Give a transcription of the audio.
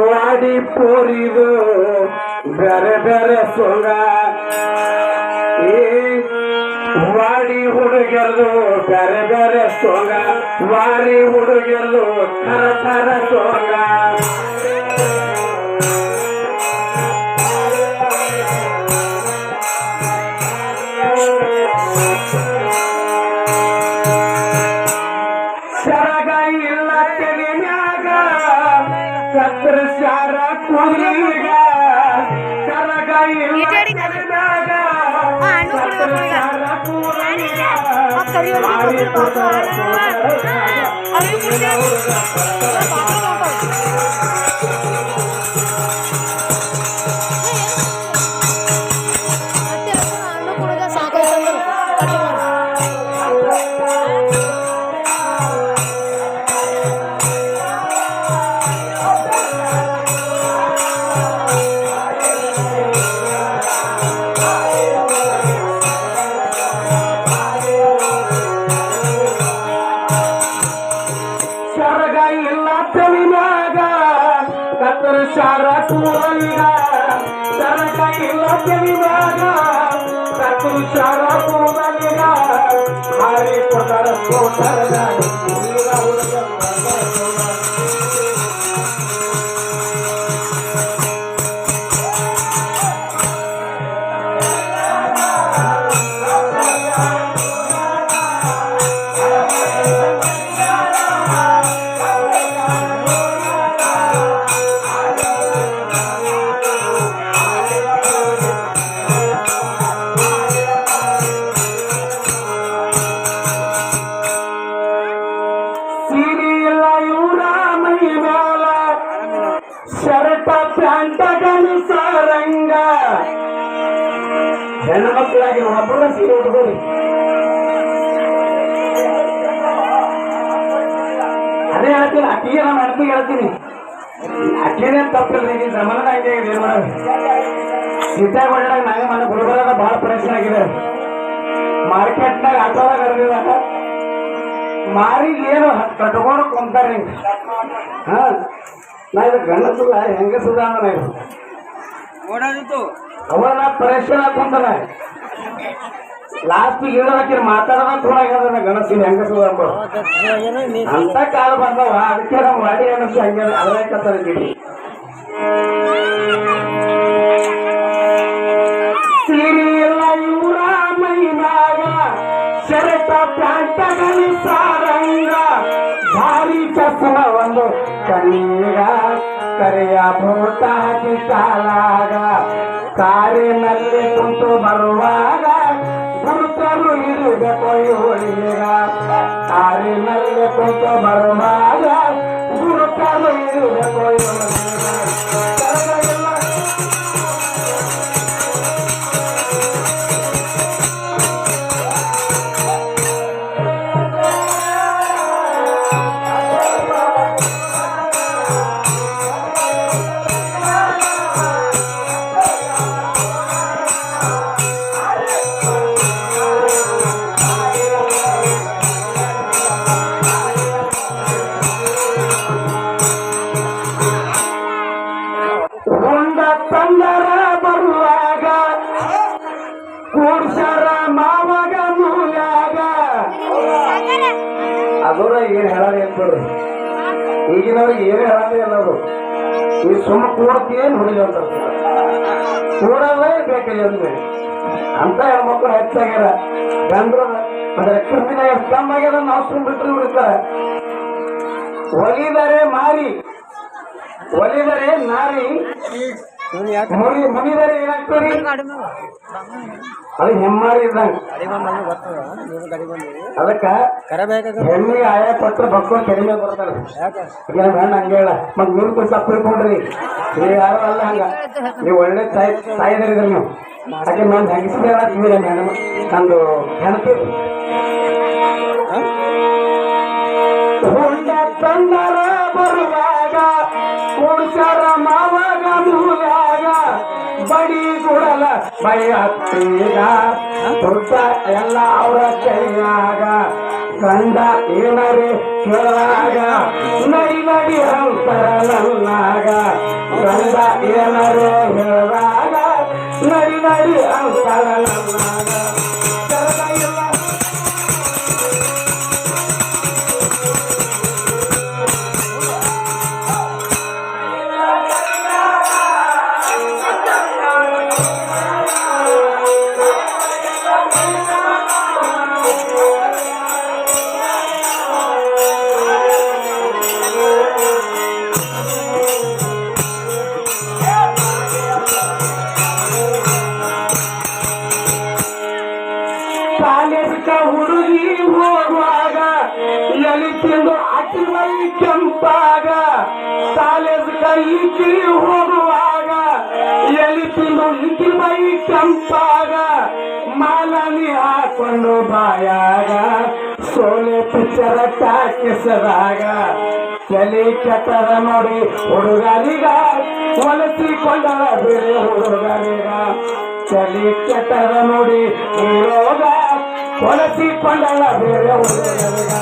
ವಾಡಿ ಪೋರಿದು ಬೇರೆ ಬೇರೆ ಸೊಂಗ ವಾಡಿ ಹುಡುಗರದು ಬೇರೆ ಬೇರೆ ಸೊಂಗ ವಾರಿ ಹುಡುಗರದು ಥರ ಥರ ಸೊಂಗ ಸರಗ ಇಲ್ಲ ತೆಲಿನ್ಯಾಗ ಕತ್ತರಿಸ್ಯಾರ ಕೂದಲಿಗ ಸರಗ ಇಲ್ಲ ತೆಲಿನ್ಯಾಗ ಕತ್ತರಿಸ್ಯಾರ ಕೂದಲಿಗ ಕತ್ತರಿಸ್ಯಾರ ಕೂದಲಿಗ ಸರಗ ಇಲ್ಲ ತೆಲಿನ್ಯಾಗ ಕತ್ತರಿಸ್ಯಾರ ಕೂದಲಿಗ ಹಾರಿ ಕೊಟ್ಟರ ಸೋದರದಾಗ ಶರ್ಟ ಪ್ಯಾಂಟ ಗಣಸಾರಂಗ ಹೆಣ್ಣು ಮಕ್ಕಳಾಗಿ ಒಬ್ಬರ ಸೀರೆ ಉಟ್ಕೊಳ್ಳಿ. ಅದೇ ಹೇಳ್ತೀನಿ, ಅಕ್ಕಿಗೆ ನಾನು ಅಡ್ಪಿಗೆ ಹೇಳ್ತೀನಿ, ಅಕ್ಕಿನೇ ತಪ್ಪಿಲ್ಲ. ಈಗ ಜಮಾನ ಹಂಗೆ ಆಗಿದೆ. ಏನ್ ಮಾಡೋದು? ಸಿಟ್ಟಾಗಿ ಹೊಡ್ಯಾಗ ನಾವೇ ಮನೆ ಹುಡುಗರಾಗ ಬಹಳ ಪ್ರಶ್ನೆ ಆಗಿದೆ. ಮಾರ್ಕೆಟ್ನಾಗ ಆಟೋದಾಗ ಹರಿದಿದಾಗ ಮಾರಿಗೆ ಏನು ಕಟ್ಕೊಂಡು ಕುಂತಾರೆ. ಹಾ, ನಾ ಇದು ಗಂಡಸಲ್ಲ ಹೆಂಗಸದ ಅಂದ್ರೆ ಓಡಾಡಿತ್ತು ಅವನ ಪರೇಶಾನ್ ಹಾಕೊಂತಾನ. ಲಾಸ್ಟ್ ಹೇಳೋದಕ್ಕೆ ಮಾತಾಡೋದ ತೋಡಾಗ್ಯದ ಗಣಸಿನ ಹೆಂಗಸದ ಅಂತ ಕಾಲ ಬಂದವ. ಅದಕ್ಕೆ ನಾವು ವಾಡಿ ಅನ್ನಿಸಿ ಹಂಗೆ ಅದ್ರಾಕತ್ತೀವಿ. ಸೀರೆ ಎಲ್ಲ ಇವರ ಮೈನಾಗ ಶರಟ ಪ್ಯಾಂಟಗಳು ಸಾರಂಗ ಭಾರಿ ಚಸ್ಮ ಒಂದು ಕಣ್ಣೀಗ ಕರೆಯ ಭೂತ ಹಾಕಿ ಸಾಲಾಗ ಕಾರಿನಲ್ಲಿ ಕುಂತು ಬರುವಾಗ ಗುರುತರು ಇರಬೇಕು ಇವಳಿಗ ಕಾರಿನಲ್ಲಿ ಕುಂತು ಬರುವಾಗ ಗುರುತರು ಇರಬೇಕು ಇವಳಿಗ ತಂದರ ಬರುವಾಗ ಕೂಡ್ಸರ ಮಾವಾಗ ಮೂಲಾಗ ಅದರ ಏನ್ ಹೇಳೋದು ಏನ್ಬಿಡ್ರಿ. ಈಗಿನವ್ರಿಗೆ ಏನು ಹೇಳೋದೇ ಎಲ್ಲರು ಈ ಸುಮ್ಮ ಕೂಡ್ತೇನ್ ಹುಡುಗಿ ಅಂತ ಕೂಡೋದೇ ಬೇಕಲ್ಲಿ ಅಂದ್ರೆ ಅಂತ ಹೆಣ್ಮಕ್ಳು ಹೆಚ್ಚಾಗ್ಯಾರ. ಗಂಡ್ರು ಅದ್ರ ದಿನ ಎಷ್ಟು ಕಮ್ಮಿ ಆಗ್ಯದ ನಾವು ಸುಮ್ ಬಿಟ್ಟರು ಬಿಡ್ತಾರೆ. ಒಲಿದರೆ ಮಾರಿ ಒಲಿದರೆ ನಾರಿ ಮುನಿದರೆ ಏನಾಗ್ತದೆ ಅದು ಹೆಮ್ಮಾರಿ ಇದ್ದಂಗ ಅದಕ್ಕ ಹೆಣ್ಣಿಗೆ ಆಯಾ ಪತ್ರ ಬಕ್ಕೊಂಡು ಕಡಿಮೆ ಬರ್ತಾರೆ ಹೆಣ್ಣು ಹಂಗೆ ಹೇಳ ಮತ್ ನೀವು ಕೂಡ ತಪ್ಪು ಇಟ್ಕೊಂಡ್ರಿ ನೀವು ಯಾರು ಅಲ್ಲ ಹಂಗ ನೀವು ಒಳ್ಳೆ ತಾಯಿದ್ರಿ ನೀವು ಹಾಗೆ ನಾನು ಹೆಂಗಸಿದ ಹೆಣ್ಣು ನಂದು ಹೆಣ್ತಿ ತಂದರ ಬರುವಾಗ ಕುಡ್ಸರ ಮಾವಾಗ ಮೂಲಾಗ ಬಡಿ ಕೊಡಲ ಬೈ ಹತ್ತೀಗ ದೊಡ್ಡ ಎಲ್ಲ ಅವರ ಕೈಯಾಗ ಗಂಡ ಏನರೇ ಕೇಳಾಗ ನಡಿ ನಡಿ ಅಂತಾರಲ್ಲಾಗ ಗಂಡ ಏನರೇ ಹೇಳಿದಾಗ ನಡಿ ನಡಿ ಅಂತಾರಲ್ಲಾಗ ಕಾಲೇಜಕ ಹುಡುಗಿ ಹೋಗುವಾಗ ಎಲಿ ತಿಂದು ಅಕ್ಕಿಮೈ ಕೆಂಪಾಗ ಕಾಲೇಜಕ ಈಕಿ ಹೋಗುವಾಗ ಎಲಿ ತಿಂದು ಇಕ್ಕಿಮೈ ಕೆಂಪಾಗ ಮಾಲನಿ ಹಾಕೊಂಡು ಬಾಯಾಗ ಸೋಲೆ ಪಿಚ್ಚರ ಟಾಕಿಸದಾಗ ತಲೆ ಕೆಟ್ಟದ ನೋಡಿ ಹುಡುಗರಿಗ ಒಲಸಿಕೊಂಡರ ಬೇರೆ ಹುಡುಗರಿಗ ಚಲಿ ಕೆಟ್ಟದ ನೋಡಿ ರೋಗ ಹೊಲಸಿಕೊಂಡಳ ಬೇರೆ ಹುಡುಗರಿಗ